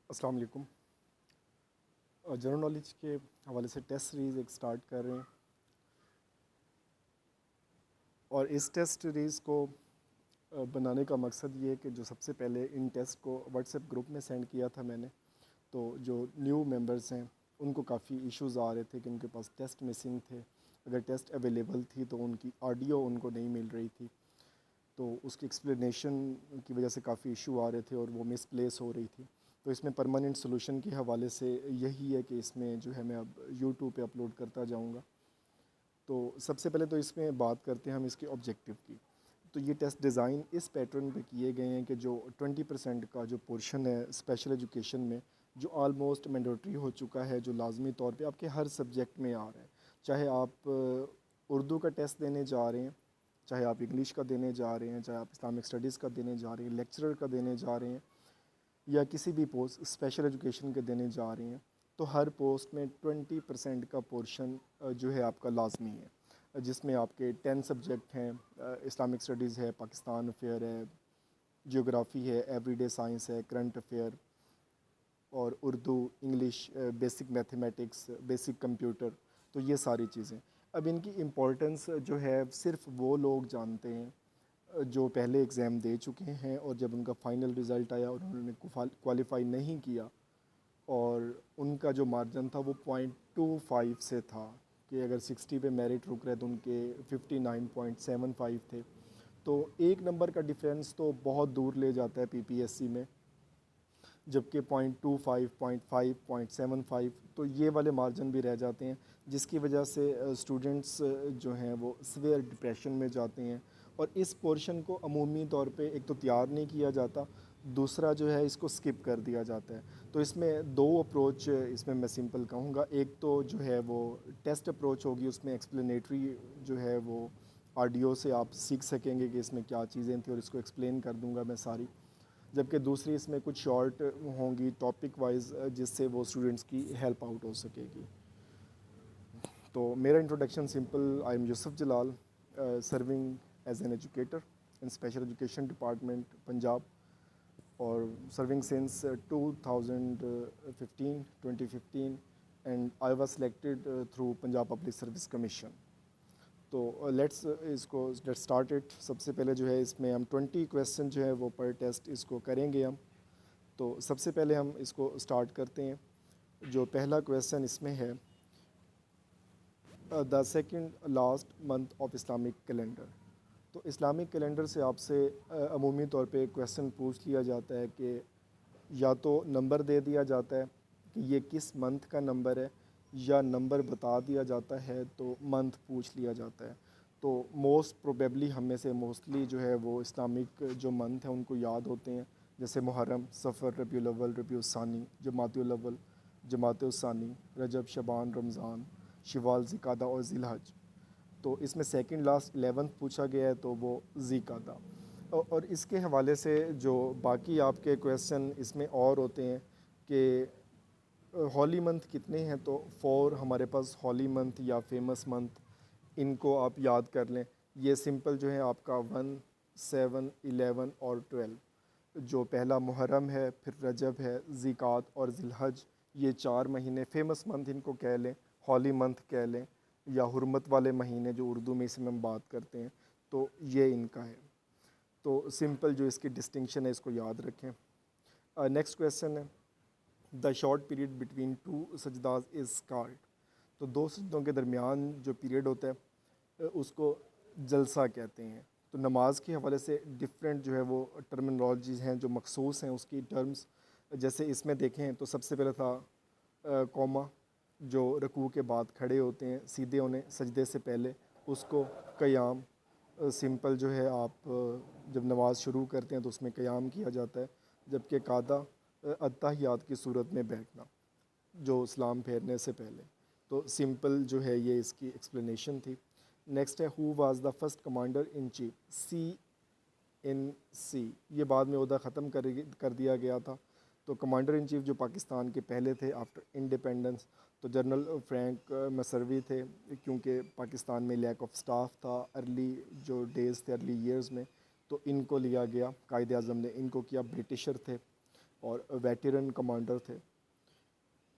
अस्सलाम वालेकुम। General knowledge के हवाले से टेस्ट सीरीज़ एक स्टार्ट कर रहे हैं और इस टेस्ट सीरीज़ को बनाने का मकसद ये है कि जो सबसे पहले इन टेस्ट को व्हाट्सएप ग्रुप में सेंड किया था मैंने, तो जो न्यू मेंबर्स हैं उनको काफ़ी इश्यूज़ आ रहे थे कि उनके पास टेस्ट मिसिंग थे। अगर टेस्ट अवेलेबल थी तो उनकी ऑडियो उनको नहीं मिल रही थी, तो उसकी एक्सप्लेनेशन की वजह से काफ़ी इशू आ रहे थे और वो मिसप्लेस हो रही थी। तो इसमें परमानेंट सोल्यूशन के हवाले से यही है कि इसमें जो है मैं अब यूट्यूब पे अपलोड करता जाऊंगा। तो सबसे पहले तो इसमें बात करते हैं हम इसके ऑब्जेक्टिव की। तो ये टेस्ट डिज़ाइन इस पैटर्न पे किए गए हैं कि जो 20% का जो पोर्शन है स्पेशल एजुकेशन में, जो ऑलमोस्ट मैंडेटरी हो चुका है, जो लाजमी तौर पे आपके हर सब्जेक्ट में आ रहा है, चाहे आप उर्दू का टेस्ट देने जा रहे हैं, चाहे आप इंग्लिश का देने जा रहे हैं, चाहे आप इस्लामिक स्टडीज़ का देने जा रहे हैं, लेक्चरर का देने जा रहे हैं, या किसी भी पोस्ट स्पेशल एजुकेशन के देने जा रहे हैं, तो हर पोस्ट में 20% का पोर्शन जो है आपका लाजमी है, जिसमें आपके 10 सब्जेक्ट हैं। इस्लामिक स्टडीज़ है, पाकिस्तान अफेयर है, जियोग्राफ़ी है, एवरीडे साइंस है, करंट अफेयर, और Urdu, English, basic mathematics, basic computer. तो ये सारी चीज़ें, अब इनकी इम्पोर्टेंस जो है सिर्फ वो लोग जानते हैं जो पहले एग्ज़ाम दे चुके हैं और जब उनका फ़ाइनल रिज़ल्ट आया और उन्होंने क्वालिफ़ाई नहीं किया और उनका जो मार्जिन था वो 0.25 से था, कि अगर 60 पे मेरिट रुक रहे तो उनके 59.75 थे। तो एक नंबर का डिफरेंस तो बहुत दूर ले जाता है पीपीएससी में, जबकि 0.25, 0.5, 0.75 तो ये वाले मार्जिन भी रह जाते हैं, जिसकी वजह से स्टूडेंट्स जो हैं वो सीवियर डिप्रेशन में जाते हैं। और इस पोर्शन को अमूमी तौर पे एक तो तैयार नहीं किया जाता, दूसरा जो है इसको स्किप कर दिया जाता है। तो इसमें दो अप्रोच इसमें मैं सिंपल कहूँगा। एक तो जो है वो टेस्ट अप्रोच होगी, उसमें एक्सप्लेनेटरी जो है वो ऑडियो से आप सीख सकेंगे कि इसमें क्या चीज़ें थी और इसको एक्सप्लेन कर दूंगा मैं सारी। जबकि दूसरी इसमें कुछ शॉर्ट होंगी टॉपिक वाइज, जिससे वो स्टूडेंट्स की हेल्प आउट हो सकेगी। तो मेरा introduction simple, I am Yusuf Jalal, serving as an educator in special education department Punjab, और serving since 2015 and I was selected through Punjab public service commission. तो लेट्स स्टार्ट इट। सबसे पहले जो है इसमें हम 20 क्वेश्चन जो है वो पर टेस्ट इसको करेंगे हम। तो सबसे पहले हम इसको स्टार्ट करते हैं। जो पहला क्वेश्चन इसमें है, the second last month of Islamic calendar. तो इस्लामिक कैलेंडर से आपसे अमूमी तौर पे क्वेश्चन पूछ लिया जाता है कि या तो नंबर दे दिया जाता है कि ये किस मंथ का नंबर है, या नंबर बता दिया जाता है तो मंथ पूछ लिया जाता है। तो मोस्ट प्रोबेबली हम में से मोस्टली जो है वो इस्लामिक जो मंथ हैं उनको याद होते हैं, जैसे मुहर्रम, सफ़र, रबीउल अव्वल, रबीउल सानी, जमातुल अव्वल, जमातुल सानी, रजब, शबान, रमज़ान, शवाल, ज़िकादा और ज़िलहज। तो इसमें सेकंड लास्ट 11th पूछा गया है, तो वो ज़िकादा। और इसके हवाले से जो बाकी आपके क्वेश्चन इसमें और होते हैं कि हॉली मंथ कितने हैं, तो 4 हमारे पास हॉली मंथ या फेमस मंथ, इनको आप याद कर लें। ये सिंपल जो है आपका 1, 7, 11 और 12। जो पहला मुहर्रम है, फिर रजब है, ज़िकात और ज़िलहज, ये 4 महीने फेमस मंथ इनको कह लें, हॉली मंथ कह लें, या हुर्मत वाले महीने जो उर्दू में इसमें हम बात करते हैं, तो ये इनका है। तो सिंपल जो इसकी डिस्टिंक्शन है इसको याद रखें। नेक्स्ट क्वेश्चन है, the short period between two सजदाज इज़ कॉल्ड। तो दो सजदों के दरमियान जो पीरियड होता है उसको जलसा कहते हैं। तो नमाज के हवाले से डिफरेंट जो है वो टर्मिनोलॉजीज़ हैं जो मखसूस हैं उसकी टर्म्स। जैसे इसमें देखें तो सबसे पहले था कौमा, जो रकू के बाद खड़े होते हैं सीधे होने सजदे से पहले, उसको क़याम। सिंपल जो है आप जब नमाज शुरू करते हैं तो उसमें क़याम किया जाता है। जबकि कादा अत्तहियात की सूरत में बैठना, जो सलाम फेरने से पहले। तो सिंपल जो है ये इसकी एक्सप्लेनेशन थी। नेक्स्ट है, who was the first commander in chief, CNC। ये बाद में ओहदा ख़त्म कर दिया गया था। तो कमांडर इन चीफ जो पाकिस्तान के पहले थे आफ्टर इंडिपेंडेंस, तो जनरल फ्रैंक मसरवी थे, क्योंकि पाकिस्तान में लैक ऑफ स्टाफ था अर्ली जो डेज़ थे, अर्ली ईयर्स में, तो इनको लिया गया, कायद आज़म ने इनको किया। ब्रिटिशर थे और वेटरन कमांडर थे।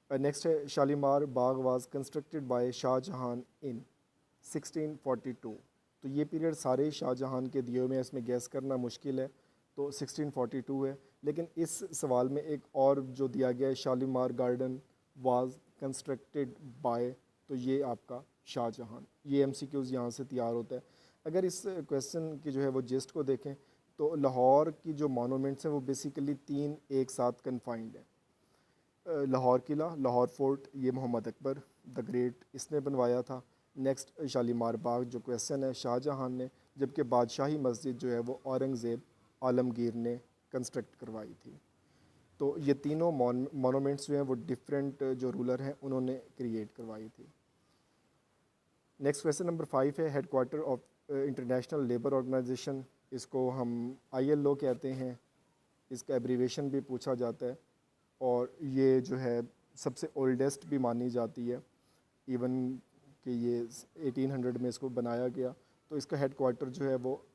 नेक्स्ट है शालीमार बाग वाज कंस्ट्रक्टेड बाय शाहजहां इन 1642। तो ये पीरियड सारे शाहजहां के दिए हुए हैं, इसमें गैस करना मुश्किल है, तो 1642 है। लेकिन इस सवाल में एक और जो दिया गया है Shalimar garden was constructed by, तो ये आपका शाहजहां। ये MCQs यहाँ से तैयार होता है। अगर इस क्वेश्चन की जो है वो जिस्ट को देखें तो लाहौर की जो मोनूमेंट्स हैं वो बेसिकली 3 एक साथ कन्फाइंड है। लाहौर किला, लाहौर फोर्ट, ये मोहम्मद अकबर द ग्रेट इसने बनवाया था। नेक्स्ट शालीमार बाग जो क्वेश्चन है शाहजहां ने, जबकि बादशाही मस्जिद जो है वो औरंगज़ेब आलमगीर ने कंस्ट्रक्ट करवाई थी। तो ये तीनों मोनूमेंट्स जो हैं वो डिफरेंट जो रूलर हैं उन्होंने क्रिएट करवाई थी। नेक्स्ट क्वेश्चन नंबर 5 है headquarter of international labour organisation, इसको हम ILO कहते हैं, इसका एब्रीवेशन भी पूछा जाता है और ये जो है सबसे ओल्डेस्ट भी मानी जाती है, इवन कि ये 1800 में इसको बनाया गया। तो इसका हेडक्वार्टर जो है वो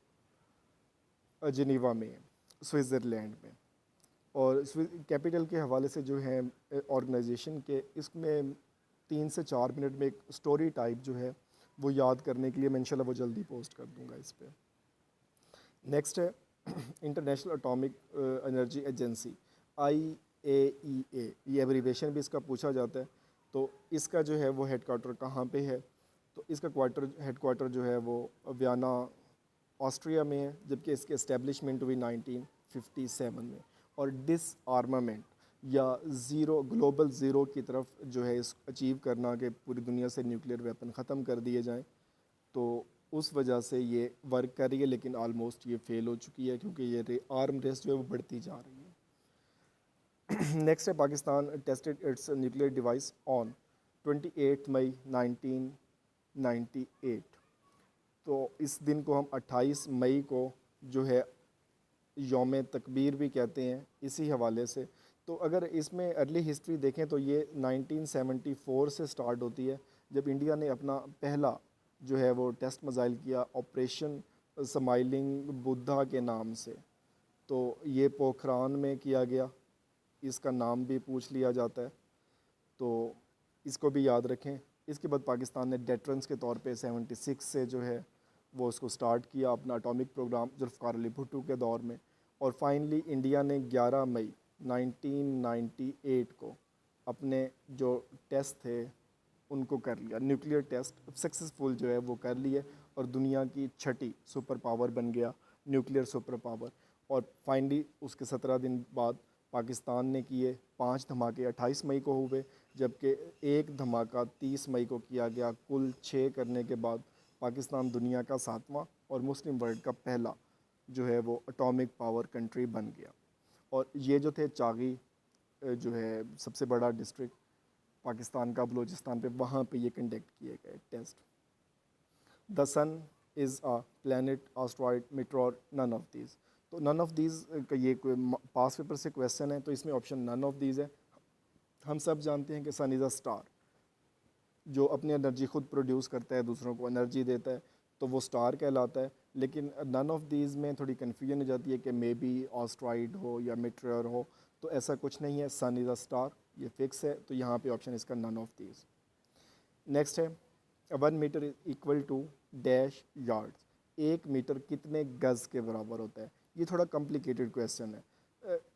जिनीवा में है, स्विट्ज़रलैंड में। और कैपिटल के हवाले से जो है ऑर्गेनाइजेशन के, इसमें 3 से 4 मिनट में एक स्टोरी टाइप जो है वो याद करने के लिए मैं इंशाल्लाह वो जल्दी पोस्ट कर दूंगा इस पर। नेक्स्ट है international atomic energy agency IAEA, ये एब्रीवेशन भी इसका पूछा जाता है। तो इसका जो है वो हेडक्वार्टर कहाँ पे है, तो इसका हेडक्वार्टर जो है वो वियना ऑस्ट्रिया में है, जबकि इसकी इस्टेब्लिशमेंट हुई 1957 में। और डिसआर्मामेंट या ग्लोबल ज़ीरो की तरफ जो है इस अचीव करना कि पूरी दुनिया से न्यूक्लियर वेपन ख़त्म कर दिए जाएं, तो उस वजह से ये वर्क कर रही है, लेकिन आलमोस्ट ये फेल हो चुकी है क्योंकि ये आर्म रेस जो है वो बढ़ती जा रही है। नेक्स्ट है Pakistan tested it's nuclear device on 28 मई 1998। तो इस दिन को हम 28 मई को जो है यौम तकबीर भी कहते हैं इसी हवाले से। तो अगर इसमें अर्ली हिस्ट्री देखें तो ये 1974 से स्टार्ट होती है, जब इंडिया ने अपना पहला जो है वो टेस्ट मिसाइल किया ऑपरेशन स्माइलिंग बुद्धा के नाम से। तो ये पोखरान में किया गया, इसका नाम भी पूछ लिया जाता है, तो इसको भी याद रखें। इसके बाद पाकिस्तान ने डेटरेंस के तौर पे 76 से जो है वो उसको स्टार्ट किया अपना एटॉमिक प्रोग्राम जुल्फ़िकार अली भुट्टो के दौर में। और फाइनली इंडिया ने 11 मई 1998 को अपने जो टेस्ट थे उनको कर लिया, न्यूक्लियर टेस्ट सक्सेसफुल जो है वो कर लिए, और दुनिया की छठी सुपर पावर बन गया, न्यूक्लियर सुपर पावर। और फाइनली उसके 17 दिन बाद पाकिस्तान ने किए 5 धमाके 28 मई को हुए, जबकि एक धमाका 30 मई को किया गया। कुल 6 करने के बाद पाकिस्तान दुनिया का 7वां और मुस्लिम वर्ल्ड का पहला जो है वो एटॉमिक पावर कंट्री बन गया। और ये जो थे चागी जो है सबसे बड़ा डिस्ट्रिक्ट पाकिस्तान का बलूचिस्तान पे, वहाँ पे ये कंडक्ट किए गए test. The sun is a planet asteroid meteor none of these. तो नन ऑफ दीज का ये पास पेपर से क्वेश्चन है, तो इसमें ऑप्शन नन ऑफ दीज है। हम सब जानते हैं कि सन इज़ अ स्टार, जो अपनी एनर्जी खुद प्रोड्यूस करता है, दूसरों को एनर्जी देता है, तो वो स्टार कहलाता है। लेकिन नन ऑफ दीज में थोड़ी कन्फ्यूजन हो जाती है कि मे बी एस्टेरॉयड हो या मीटेओर हो, तो ऐसा कुछ नहीं है, सन इज़ अ स्टार, ये फिक्स है। तो यहाँ पे ऑप्शन इसका नन ऑफ दीज। नेक्स्ट है 1 metre is equal to dash yards. 1 metre कितने गज़ के बराबर होता है। ये थोड़ा कॉम्प्लिकेटेड क्वेश्चन है।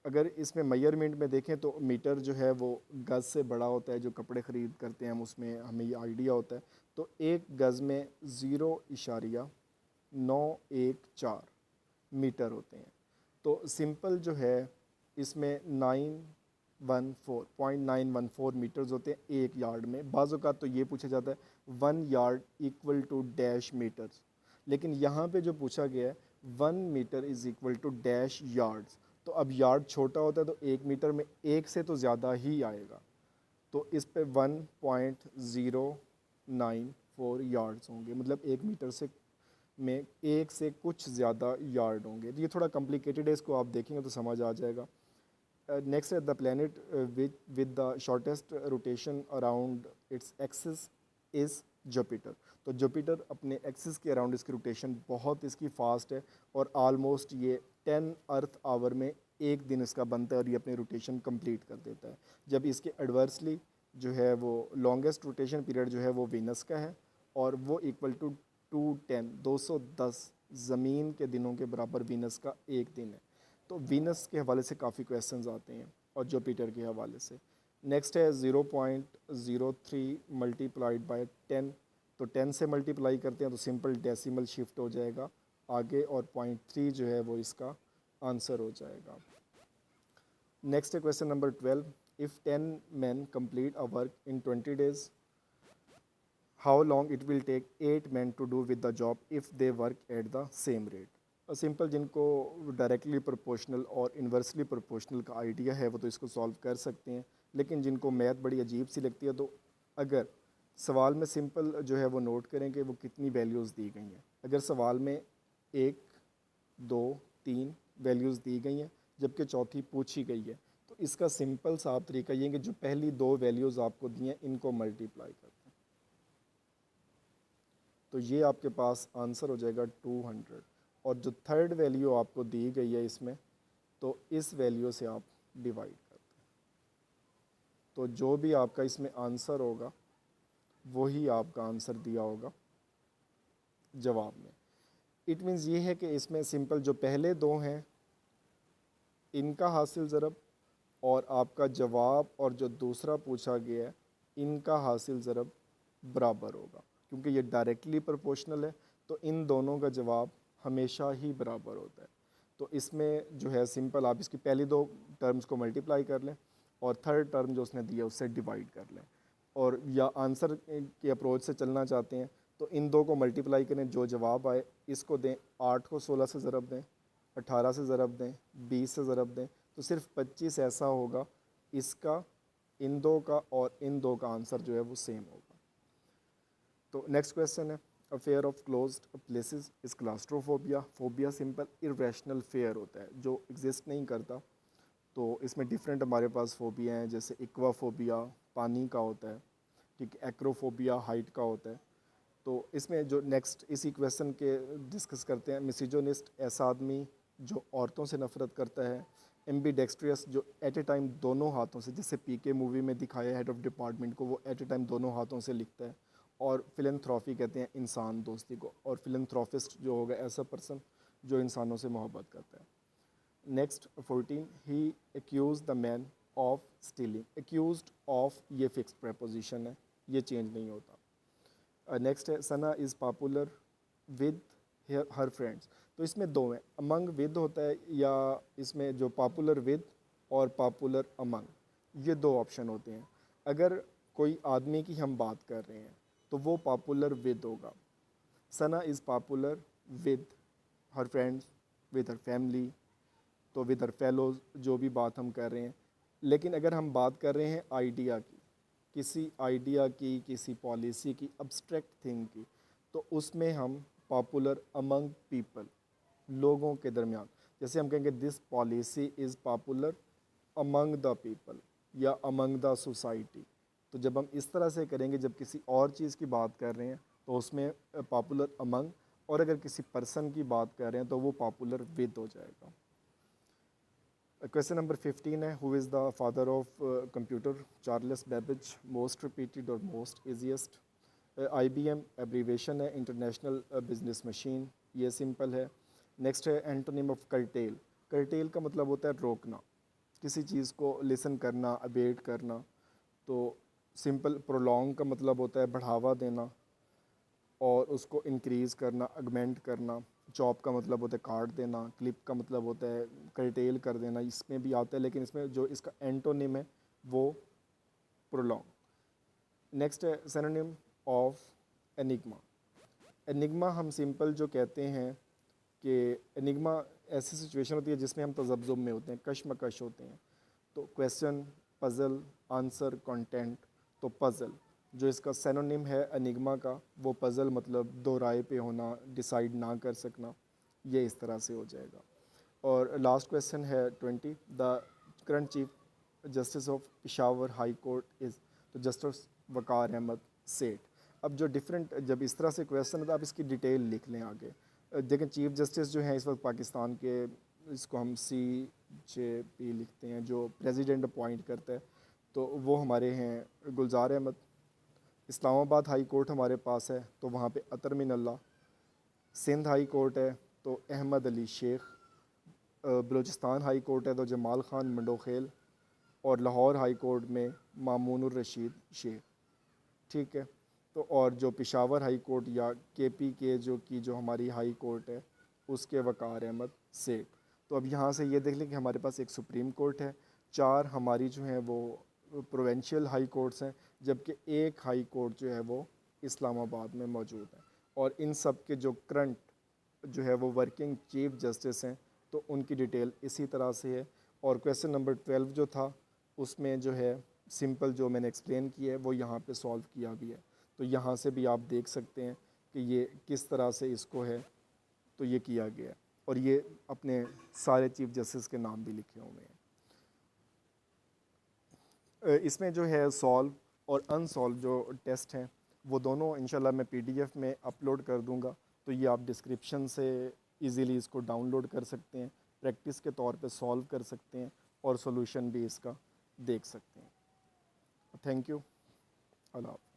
अगर इसमें मेजरमेंट में देखें तो मीटर जो है वो गज़ से बड़ा होता है, जो कपड़े ख़रीद करते हैं हम उसमें हमें ये आइडिया होता है। तो 1 गज़ में 0.914 मीटर होते हैं। तो सिंपल जो है इसमें 914 मीटर्स होते हैं 1 यार्ड में। बाज़ औक़ात तो ये पूछा जाता है 1 yard equal to dash metres, लेकिन यहाँ पे जो पूछा गया है 1 metre is equal to dash yards. तो अब यार्ड छोटा होता है तो 1 मीटर में 1 से तो ज़्यादा ही आएगा, तो इस पे 1.094 यार्ड्स होंगे, मतलब 1 मीटर से में 1 से कुछ ज़्यादा यार्ड होंगे। तो ये थोड़ा कॉम्प्लिकेटेड है, इसको आप देखेंगे तो समझ आ जाएगा। नेक्स्ट है the planet with the shortest rotation around its axis is Jupiter. तो जुपिटर अपने एक्सिस के अराउंड इसकी रोटेशन बहुत इसकी फास्ट है, और आलमोस्ट ये 10 अर्थ आवर में 1 दिन इसका बनता है और ये अपनी रोटेशन कंप्लीट कर देता है। जब इसके एडवर्सली जो है वो लॉन्गेस्ट रोटेशन पीरियड जो है वो वीनस का है और वो इक्वल टू 210 ज़मीन के दिनों के बराबर वीनस का 1 दिन है। तो वीनस के हवाले से काफ़ी क्वेश्चंस आते हैं और जुपिटर के हवाले से। नेक्स्ट है 0.03 मल्टीप्लाइड बाय 10, तो 10 से मल्टीप्लाई करते हैं तो सिंपल डेसिमल शिफ्ट हो जाएगा आगे और 0.3 जो है वो इसका आंसर हो जाएगा। नेक्स्ट है question number 12, if 10 men complete a work in 20 days, how long it will take 8 men to do with the job if they work at the same rate। Simple जिनको डायरेक्टली प्रोपोर्शनल और inversely proportional का idea है वो तो इसको solve कर सकते हैं, लेकिन जिनको मैथ बड़ी अजीब सी लगती है तो अगर सवाल में सिंपल जो है वो नोट करें कि वो कितनी वैल्यूज़ दी गई हैं। अगर सवाल में 1, 2, 3 वैल्यूज़ दी गई हैं जबकि चौथी पूछी गई है, तो इसका सिंपल सा आप तरीका ये है कि जो पहली 2 वैल्यूज़ आपको दी हैं इनको मल्टीप्लाई करते हैं, तो ये आपके पास आंसर हो जाएगा 200। और जो थर्ड वैल्यू आपको दी गई है इसमें, तो इस वैल्यू से आप डिवाइड करते हैं, तो जो भी आपका इसमें आंसर होगा वही आपका आंसर दिया होगा जवाब में। इट मीन्स ये है कि इसमें सिंपल जो पहले 2 हैं इनका हासिल ज़रब और आपका जवाब और जो दूसरा पूछा गया है इनका हासिल ज़रब बराबर होगा, क्योंकि ये डायरेक्टली प्रोपोर्शनल है तो इन दोनों का जवाब हमेशा ही बराबर होता है। तो इसमें जो है सिंपल आप इसकी पहली 2 टर्म्स को मल्टीप्लाई कर लें और थर्ड टर्म जो उसने दिया उससे डिवाइड कर लें, और या आंसर के अप्रोच से चलना चाहते हैं तो इन 2 को मल्टीप्लाई करें, जो जवाब आए इसको दें, 8 को 16 से ज़रब दें, 18 से ज़रब दें, 20 से ज़रब दें, तो सिर्फ 25 ऐसा होगा इसका, इन 2 का और इन 2 का आंसर जो है वो सेम होगा। तो नेक्स्ट क्वेश्चन है, a fair of closed places is claustrophobia. Phobia simple irrational fair होता है जो एग्जिस्ट नहीं करता। तो इसमें डिफरेंट हमारे पास फोबिया हैं, जैसे एक्वाफोबिया पानी का होता है, ठीक, एक्रोफोबिया हाइट का होता है। तो इसमें जो नेक्स्ट इसी क्वेश्चन के डिस्कस करते हैं, मिसिजोनिस्ट ऐसा आदमी जो औरतों से नफरत करता है, एम्बीडेक्स्ट्रियस जो एट ए टाइम दोनों हाथों से, जैसे पीके मूवी में दिखाया हेड ऑफ डिपार्टमेंट को, वो एट ए टाइम दोनों हाथों से लिखता है। और फिलंथ्रॉफी कहते हैं इंसान दोस्ती को, और फिलंथ्रॉफिस्ट जो होगा ऐसा पर्सन जो इंसानों से मोहब्बत करता है। Next 14, he accuse the man of stealing. Accused of ये फिक्स प्रेपोजिशन है, ये चेंज नहीं होता। नेक्स्ट है, Sana is popular with her friends. तो इसमें 2 हैं, अमंग विद होता है, या इसमें जो पॉपुलर विद और पॉपुलर अमंग, ये 2 ऑप्शन होते हैं। अगर कोई आदमी की हम बात कर रहे हैं तो वो पॉपुलर विद होगा। Sana is popular with her friends, with her family, तो विद हर फेलोज जो भी बात हम कर रहे हैं। लेकिन अगर हम बात कर रहे हैं आइडिया की, किसी आइडिया की, किसी पॉलिसी की, अब्स्ट्रैक्ट थिंग की, तो उसमें हम पॉपुलर अमंग पीपल, लोगों के दरमियान, जैसे हम कहेंगे this policy is popular among the people या अमंग द सोसाइटी। तो जब हम इस तरह से करेंगे, जब किसी और चीज़ की बात कर रहे हैं तो उसमें पॉपुलर अमंग, और अगर किसी पर्सन की बात कर रहे हैं तो वो पॉपुलर विद हो जाएगा। क्वेश्चन नंबर 15 है, who is the father of computer. Charles Babbage. Most repeated और मोस्ट ईजीएस्ट। IBM एब्रीवेशन है, इंटरनेशनल बिजनेस मशीन, ये सिंपल है। नेक्स्ट है एंटोनिम ऑफ कर्टेल। कर्टेल का मतलब होता है रोकना, किसी चीज़ को लिसन करना, अबेट करना। तो सिंपल प्रोलॉन्ग का मतलब होता है बढ़ावा देना और उसको इंक्रीज़ करना, अगमेंट करना। चॉप का मतलब होता है काट देना, क्लिप का मतलब होता है कर्टेल कर देना, इसमें भी आता है, लेकिन इसमें जो इसका एंटोनिम है वो प्रोलॉन्ग। नेक्स्ट है सिनोनिम ऑफ एनिग्मा। एनिग्मा हम सिंपल जो कहते हैं कि एनिग्मा ऐसी सिचुएशन होती है जिसमें हम तज़ब्ज़ुब में होते हैं, कशमकश होते हैं। तो क्वेश्चन, पज़ल, आंसर, कंटेंट। तो पज़ल जो इसका सिनोनिम है एनिग्मा का, वो पज़ल मतलब दो राय पे होना, डिसाइड ना कर सकना, ये इस तरह से हो जाएगा। और लास्ट क्वेश्चन है 20, the current chief justice of Peshawar high court is. तो जस्टिस वक़ार अहमद सेठ। अब जो डिफरेंट, जब इस तरह से क्वेश्चन है तो आप इसकी डिटेल लिख लें आगे। देखें चीफ जस्टिस जो हैं इस वक्त पाकिस्तान के, इसको हम JP लिखते हैं, जो प्रेसिडेंट अपॉइंट करता है, तो वो हमारे हैं गुलजार अहमद। इस्लामाबाद हाई कोर्ट हमारे पास है, तो वहाँ पे अतर मिनल्ला। सिंध हाई कोर्ट है तो अहमद अली शेख। बलूचिस्तान हाई कोर्ट है तो जमाल ख़ान मंडोखेल। और लाहौर हाई कोर्ट में मामूनुर रशीद शेख। ठीक है। तो और जो पेशावर हाई कोर्ट या KP के जो हमारी हाई कोर्ट है, उसके वक़ार अहमद सेठ। तो अब यहाँ से ये देख लें कि हमारे पास एक सुप्रीम कोर्ट है, 4 हमारी जो हैं वो प्रोविंशियल हाई कोर्ट्स हैं, जबकि एक हाई कोर्ट जो है वो इस्लामाबाद में मौजूद है। और इन सब के जो करंट जो है वो वर्किंग चीफ जस्टिस हैं, तो उनकी डिटेल इसी तरह से है। और क्वेश्चन नंबर 12 जो था, उसमें जो है सिंपल जो मैंने एक्सप्लेन किया है वो यहाँ पे सॉल्व किया भी है। तो यहाँ से भी आप देख सकते हैं कि ये किस तरह से इसको है तो ये किया गया है। और ये अपने सारे चीफ जस्टिस के नाम भी लिखे हुए हैं। इसमें जो है सॉल्व और अनसॉल्व जो टेस्ट हैं वो दोनों इंशाल्लाह मैं PDF में अपलोड कर दूंगा, तो ये आप डिस्क्रिप्शन से इजीली इसको डाउनलोड कर सकते हैं, प्रैक्टिस के तौर पे सॉल्व कर सकते हैं और सॉल्यूशन भी इसका देख सकते हैं। Thank you. अल्लाह हाफ़िज़।